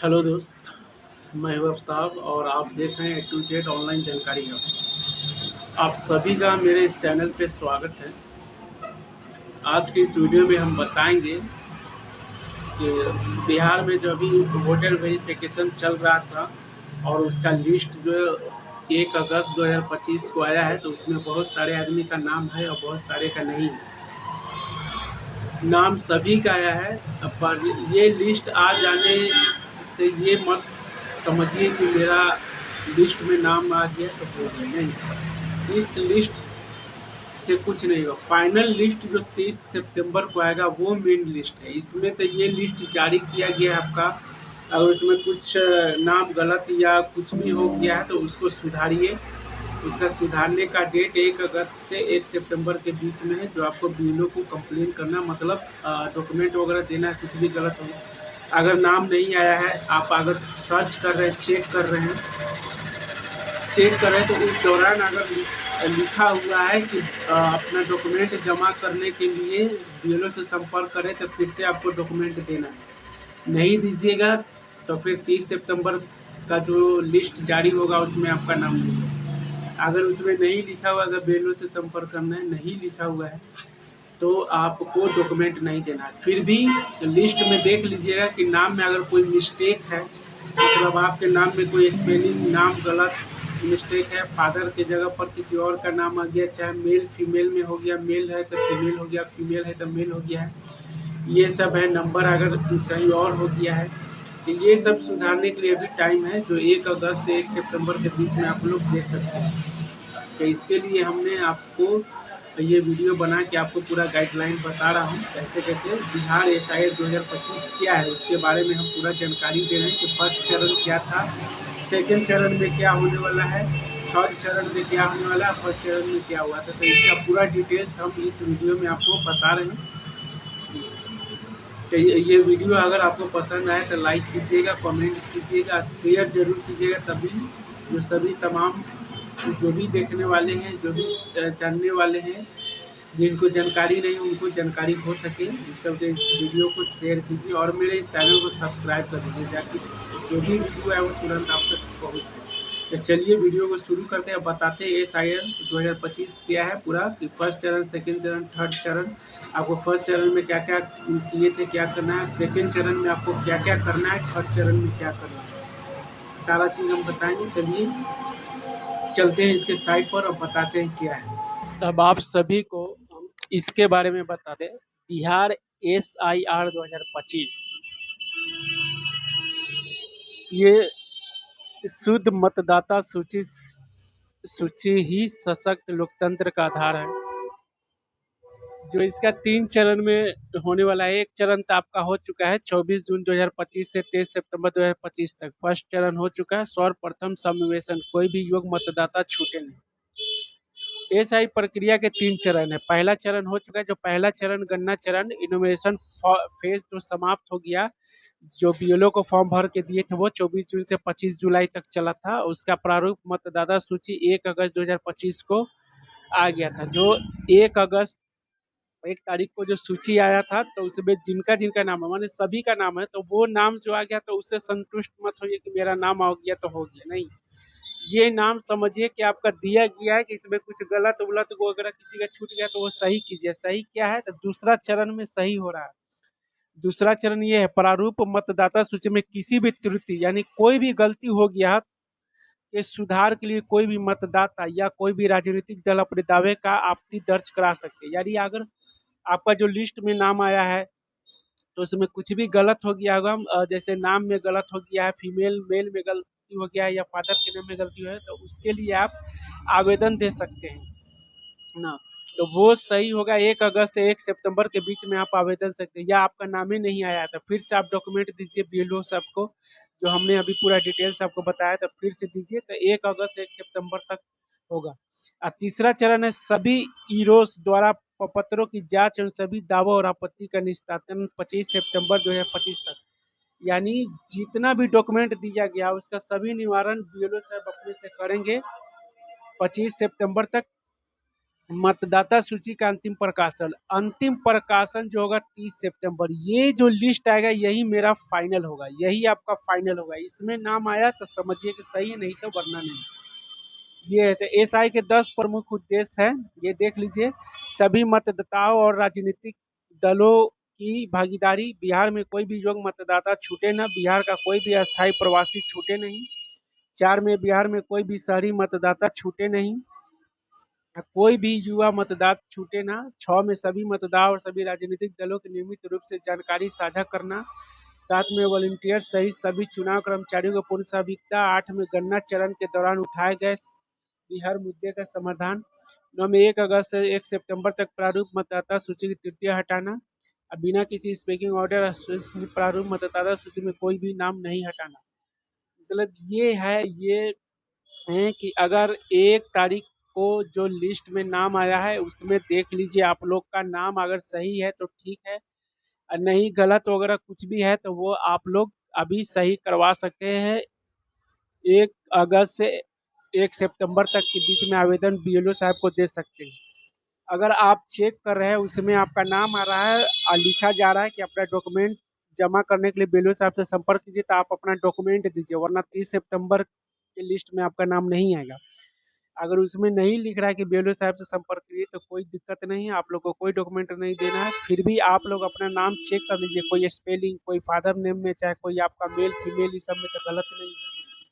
Hello दोस्त, मैं हूँ आफ्ताब और आप देख रहे हैं ए टू जेड ऑनलाइन जानकारी हब। आप सभी का मेरे इस चैनल पे स्वागत है। आज के इस वीडियो में हम बताएंगे कि बिहार में जो अभी वोटर वेरिफिकेशन चल रहा था और उसका लिस्ट जो 1 अगस्त 2025 को आया है, तो उसमें बहुत सारे आदमी का नाम है और बहुत सारे का नहीं है। नाम सभी का आया है, पर ये लिस्ट आ जाने से ये मत समझिए कि मेरा लिस्ट में नाम आ गया तो हो गया, नहीं। इस लिस्ट से कुछ नहीं होगा। फाइनल लिस्ट जो 23 सितंबर को आएगा वो मेन लिस्ट है। इसमें तो ये लिस्ट जारी किया गया है आपका, अगर उसमें कुछ नाम गलत या कुछ भी हो गया है तो उसको सुधारिए। उसका सुधारने का डेट 1 अगस्त से 1 सितंबर के बीच में है। जो आपको बीएलओ को कंप्लेन करना, मतलब डॉक्यूमेंट वगैरह देना है, कुछ भी गलत हो, अगर नाम नहीं आया है, आप अगर सर्च कर रहे हैं, चेक कर रहे हैं, तो उस दौरान अगर लिखा हुआ है कि अपना डॉक्यूमेंट जमा करने के लिए बीएलओ से संपर्क करें, तो फिर से आपको डॉक्यूमेंट देना है। नहीं दीजिएगा तो फिर 30 सितंबर का जो लिस्ट जारी होगा उसमें आपका नाम नहीं होगा। अगर उसमें नहीं लिखा हुआ, अगर बीएलओ से संपर्क करना है, नहीं लिखा हुआ है, तो आपको डॉक्यूमेंट नहीं देना है। फिर भी लिस्ट में देख लीजिएगा कि नाम में अगर कोई मिस्टेक है, मतलब आपके नाम में कोई स्पेलिंग नाम गलत मिस्टेक है, फादर की जगह पर किसी और का नाम आ गया, चाहे मेल फीमेल में हो गया, मेल है तो फीमेल हो गया, फीमेल है तो मेल हो गया है, ये सब है। नंबर अगर कहीं और हो गया है, तो ये सब सुधारने के लिए अभी टाइम है, जो 1 अगस्त से 1 सितंबर के बीच में आप लोग दे सकते हैं। तो इसके लिए हमने आपको ये वीडियो बना के आपको पूरा गाइडलाइन बता रहा हूँ, कैसे कैसे बिहार एसआईआर 2025 क्या है उसके बारे में हम पूरा जानकारी दे रहे हैं कि फर्स्ट चरण क्या था, सेकेंड चरण में क्या होने वाला है, थर्ड चरण में क्या होने वाला है, फर्स्ट चरण में क्या हुआ था। तो इसका पूरा डिटेल्स हम इस वीडियो में आपको बता रहे हैं। तो ये वीडियो अगर आपको पसंद आए तो लाइक कीजिएगा, कमेंट कीजिएगा, शेयर जरूर कीजिएगा, तभी जो सभी तमाम जो भी देखने वाले हैं, जो भी जानने वाले हैं, जिनको जानकारी नहीं उनको जानकारी हो सके। इस सब के इस वीडियो को शेयर कीजिए और मेरे इस चैनल को सब्सक्राइब कर दीजिए, ताकि जो भी वीडियो है वो तुरंत आप तक पहुँचे। तो चलिए वीडियो को शुरू करते हैं। बताते हैं एसआईआर 2025 क्या है पूरा, कि फर्स्ट चरण, सेकेंड चरण, थर्ड चरण। आपको फर्स्ट चरण में क्या क्या किए थे, क्या करना है, सेकेंड चरण में आपको क्या क्या करना है, थर्ड चरण में क्या करना है, सारा चीज़ हम बताएंगे। चलिए चलते हैं इसके साइट पर और बताते हैं क्या है। अब आप सभी को हम इसके बारे में बता दें। बिहार एसआईआर 2025 ये शुद्ध मतदाता सूची ही सशक्त लोकतंत्र का आधार है। जो इसका 3 चरण में होने वाला है। एक चरण तो आपका हो चुका है 24 जून 2025 से 23 सितंबर 2025 तक। फर्स्ट चरण हो चुका है। सर्वप्रथम समावेशन, कोई भी योग्य मतदाता छूटे नहीं। एसआई प्रक्रिया के 3 चरण है। पहला चरण हो चुका है, जो पहला चरण गणना चरण, इनोवेशन फेज जो समाप्त हो गया। जो बीएलओ को फॉर्म भर के दिए थे वो 24 जून से 25 जुलाई तक चला था। उसका प्रारूप मतदाता सूची 1 अगस्त 2025 को आ गया था। जो 1 अगस्त 1 तारीख को जो सूची आया था, तो उसमें जिनका जिनका नाम है, माने सभी का नाम है, तो वो नाम जो आ गया तो उससे संतुष्ट मत होइए कि मेरा नाम आ गया तो हो गया, नहीं। ये नाम समझिए कि आपका दिया गया है, कि इसमें कुछ गलत उलत को अगर किसी का छूट गया तो वो सही कीजिए। सही क्या है, तो दूसरा चरण में सही हो रहा है। दूसरा चरण ये है, प्रारूप मतदाता सूची में किसी भी त्रुटि यानी कोई भी गलती हो गया के सुधार के लिए कोई भी मतदाता या कोई भी राजनीतिक दल अपने दावे का आपत्ति दर्ज करा सकते हैं। यानी अगर आपका जो लिस्ट में नाम आया है तो उसमें कुछ भी गलत हो गया होगा, जैसे नाम में गलत हो गया है, फीमेल मेल में गलती हो गया है, या फादर के नाम में गलती हो है, तो उसके लिए आप आवेदन दे सकते हैं ना। तो वो सही होगा। 1 अगस्त से 1 सितंबर के बीच में आप आवेदन सकते हैं। या आपका नाम ही नहीं आया था, फिर से आप डॉक्यूमेंट दीजिए बीएलओ साहब को, जो हमने अभी पूरा डिटेल्स आपको बताया था, फिर से दीजिए। तो 1 अगस्त से 1 सितंबर तक होगा। और तीसरा चरण है, सभी ईरोस द्वारा पत्रों की जांच एवं सभी दावों और आपत्ति का निस्तारण 25 सितंबर 2025 तक। यानी जितना भी डॉक्यूमेंट दिया गया उसका सभी निवारण बीएलओ साहब अपने से करेंगे 25 सितंबर तक। मतदाता सूची का अंतिम प्रकाशन जो होगा 30 सितंबर। ये जो लिस्ट आएगा यही मेरा फाइनल होगा, यही आपका फाइनल होगा। इसमें नाम आया तो समझिए कि सही है, नहीं तो वरना नहीं। ये है तो एसआई के 10 प्रमुख उद्देश्य हैं, ये देख लीजिए। सभी मतदाताओं और राजनीतिक दलों की भागीदारी। बिहार में कोई भी योग्य मतदाता छूटे ना, बिहार का कोई भी अस्थायी प्रवासी छूटे नहीं। 4 में बिहार में कोई भी शहरी मतदाता छूटे नहीं, कोई भी युवा मतदाता छूटे ना। 6 में सभी मतदाता और सभी राजनीतिक दलों की नियमित रूप से जानकारी साझा करना। 7 में वॉलंटियर सहित सभी चुनाव कर्मचारियों को पूर्ण सहभागिता। 8 में गणना चरण के दौरान उठाए गए बिहार मुद्दे का समाधान। 9 में 1 अगस्त से 1 सितंबर तक प्रारूप मतदाता सूची की तृतीय हटाना। अब बिना किसी स्पीकिंग ऑर्डर प्रारूप मतदाता सूची में कोई भी नाम नहीं हटाना। मतलब ये है कि अगर 1 तारीख को जो लिस्ट में नाम आया है उसमें देख लीजिए, आप लोग का नाम अगर सही है तो ठीक है, और नहीं गलत वगैरह कुछ भी है तो वो आप लोग अभी सही करवा सकते हैं। 1 अगस्त से 1 सितंबर तक के बीच में आवेदन बीएलओ साहब को दे सकते हैं। अगर आप चेक कर रहे हैं उसमें आपका नाम आ रहा है और लिखा जा रहा है कि अपना डॉक्यूमेंट जमा करने के लिए बीएलओ साहब से संपर्क कीजिए, तो आप अपना डॉक्यूमेंट दीजिए, वरना 30 सितंबर के लिस्ट में आपका नाम नहीं आएगा। अगर उसमें नहीं लिख रहा है कि बीएलओ साहब से संपर्क करिए तो कोई दिक्कत नहीं है, आप लोग को कोई डॉक्यूमेंट नहीं देना है। फिर भी आप लोग अपना नाम चेक कर लीजिए, कोई स्पेलिंग, कोई फादर नेम में चाहे कोई आपका मेल फीमेल इस सब में तो गलत नहीं है।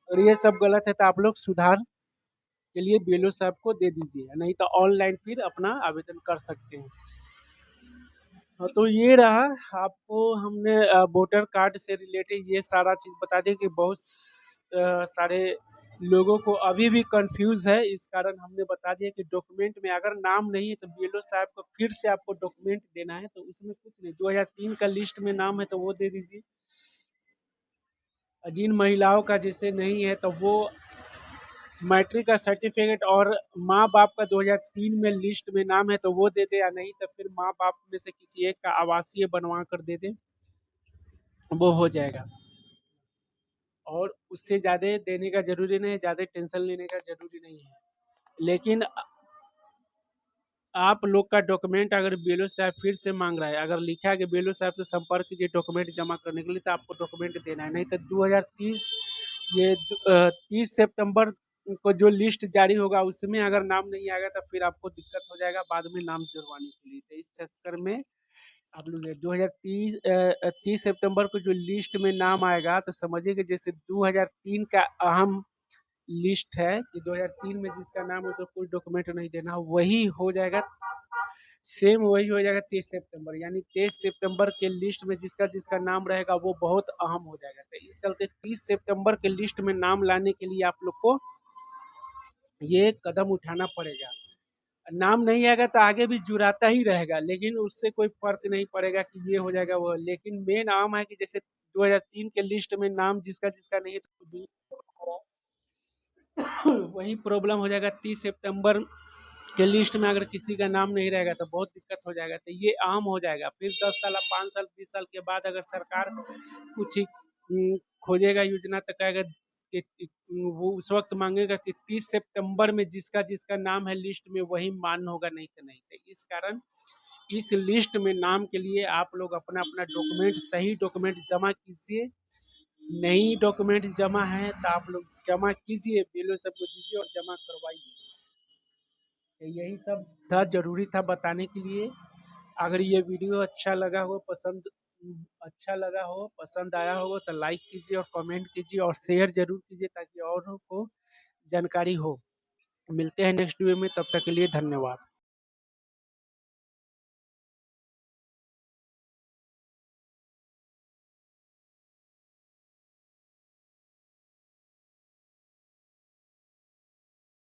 और ये सब गलत है तो आप लोग सुधार के लिए बीएलओ साहब को दे दीजिए, नहीं तो ऑनलाइन फिर अपना आवेदन कर सकते हैं। तो ये रहा, आपको हमने वोटर कार्ड से रिलेटेड ये सारा चीज़ बता दी कि बहुत सारे लोगों को अभी भी कंफ्यूज है, इस कारण हमने बता दिया कि डॉक्यूमेंट में अगर नाम नहीं है तो बीएलओ साहब को फिर से आपको डॉक्यूमेंट देना है। तो उसमें कुछ नहीं, 2003 का लिस्ट में नाम है तो वो दे दीजिए। जिन महिलाओं का जैसे नहीं है तो वो मैट्रिक का सर्टिफिकेट और माँ बाप का 2003 में लिस्ट में नाम है तो वो दे दे, या नहीं तो फिर माँ बाप में से किसी एक का आवासीय बनवा कर दे दे, वो हो जाएगा। और उससे ज़्यादा देने का जरूरी नहीं है, ज़्यादा टेंशन लेने का जरूरी नहीं है। लेकिन आप लोग का डॉक्यूमेंट अगर बीएलओ साहब फिर से मांग रहा है, अगर लिखा है कि बीएलओ साहब से संपर्क कीजिए डॉक्यूमेंट जमा करने के लिए, तो आपको डॉक्यूमेंट देना है। नहीं तो 2030 ये 30 सितंबर को जो लिस्ट जारी होगा उसमें अगर नाम नहीं आएगा तो फिर आपको दिक्कत हो जाएगा बाद में नाम जुड़वाने के लिए। तो इस चक्कर में आप लोग 2030 30 सितंबर को जो लिस्ट में नाम आएगा तो समझिए कि जैसे 2003 का अहम लिस्ट है कि 2003 में जिसका नाम है उसको कोई डॉक्यूमेंट नहीं देना, वही हो जाएगा, सेम वही हो जाएगा 30 सितंबर। यानी 23 सितंबर के लिस्ट में जिसका जिसका नाम रहेगा वो बहुत अहम हो जाएगा। तो इस चलते 30 सितंबर के लिस्ट में नाम लाने के लिए आप लोग को ये कदम उठाना पड़ेगा। नाम नहीं आएगा तो आगे भी जुड़ाता ही रहेगा, लेकिन उससे कोई फर्क नहीं पड़ेगा कि ये हो जाएगा वो। लेकिन मेन आम है कि जैसे 2003 के लिस्ट में नाम जिसका जिसका नहीं है तो वही प्रॉब्लम हो जाएगा। 30 सितंबर के लिस्ट में अगर किसी का नाम नहीं रहेगा तो बहुत दिक्कत हो जाएगा। तो ये आम हो जाएगा। फिर 10 साल 5 साल 20 साल के बाद अगर सरकार कुछ खोजेगा योजना तो कहेगा कि वो उस वक्त मांगेगा कि 30 सितंबर में जिसका जिसका नाम है लिस्ट में वही मान्य होगा, नहीं तो नहीं। तो इस कारण इस लिस्ट में नाम के लिए आप लोग अपना अपना डॉक्यूमेंट, सही डॉक्यूमेंट जमा कीजिए। नई डॉक्यूमेंट जमा है तो आप लोग जमा कीजिए, बीएलओ सबको दीजिए और जमा करवाइए। तो यही सब था, जरूरी था बताने के लिए। अगर ये वीडियो अच्छा लगा हो, पसंद आया हो तो लाइक कीजिए और कमेंट कीजिए और शेयर जरूर कीजिए ताकि औरों को जानकारी हो। मिलते हैं नेक्स्ट वीडियो में, तब तक के लिए धन्यवाद।